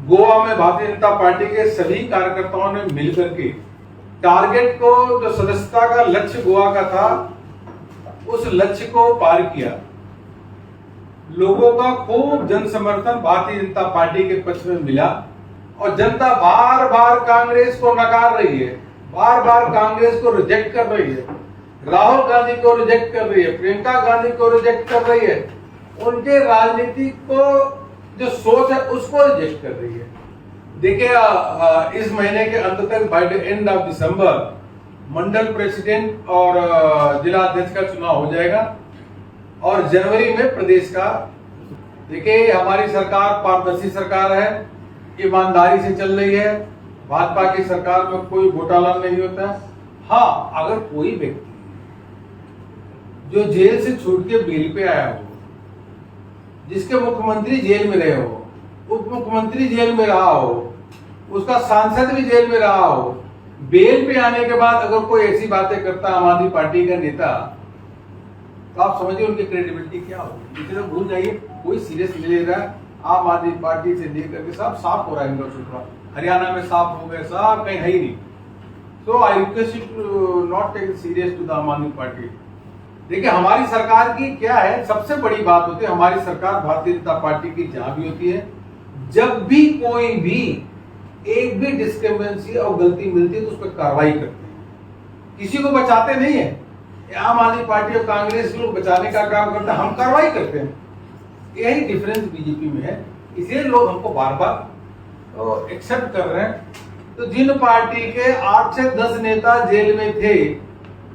गोवा में भारतीय जनता पार्टी के सभी कार्यकर्ताओं ने मिलकर के टारगेट को, जो सदस्यता का लक्ष्य गोवा का था, उस लक्ष्य को पार किया। लोगों का खूब जन समर्थन भारतीय जनता पार्टी के पक्ष में मिला और जनता बार बार कांग्रेस को नकार रही है, बार बार कांग्रेस को रिजेक्ट कर रही है, राहुल गांधी को रिजेक्ट कर रही है, प्रियंका गांधी को रिजेक्ट कर रही है, उनके राजनीति को जो सोच है उसको रिजेक्ट कर रही है। देखिए, इस महीने के अंत तक by the end of December Mandal president और जिला अध्यक्ष का चुनाव हो जाएगा और जनवरी में प्रदेश का। देखिए, हमारी सरकार पारदर्शी सरकार है, ईमानदारी से चल रही है। भाजपा की सरकार में कोई घोटाला नहीं होता। हाँ, अगर कोई व्यक्ति जो जेल से छूट के बेल पे आया हो, जिसके मुख्यमंत्री जेल में रहे हो, उप मुख्यमंत्री जेल में रहा हो, उसका सांसद भी जेल में रहा हो, बेल पे आने के बाद अगर कोई ऐसी बातें करता आम आदमी पार्टी का नेता, तो आप समझिए उनकी क्रेडिबिलिटी क्या होगी। इसे तो भूल जाइए, कोई सीरियस नहीं ले रहा है। आम आदमी पार्टी से लेकर के सब साफ हो रहा है इनका सूत्रा, हरियाणा में साफ हो गए, सब कहीं है ही नहीं। So I request you to not take serious to the Aam Aadmi party. देखिए, हमारी सरकार की क्या है, सबसे बड़ी बात होती है, हमारी सरकार भारतीय जनता पार्टी की जहां भी होती है, जब भी कोई भी एक भी डिस्क्रिमिनेंसी और गलती मिलती है तो उस पर कार्रवाई करते हैं, किसी को बचाते नहीं है। आम आदमी पार्टी और कांग्रेस लोग बचाने का काम करते हैं, हम कार्रवाई करते हैं। यही डिफरेंस बीजेपी में है, इसलिए लोग हमको बार बार एक्सेप्ट कर रहे हैं। तो जिन पार्टी के 8 से 10 नेता जेल में थे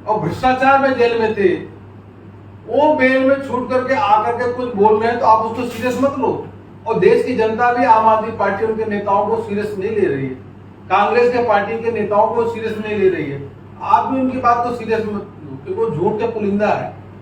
और भ्रष्टाचार में जेल में थे, वो बेल में छूट करके आकर के कुछ बोल रहे हैं, तो आप उसको सीरियस मत लो। और देश की जनता भी आम आदमी पार्टी उनके नेताओं को सीरियस नहीं ले रही है, कांग्रेस के पार्टी के नेताओं को सीरियस नहीं ले रही है। आप भी उनकी बात को सीरियस मत लो, क्योंकि वो झूठ के पुलिंदा है।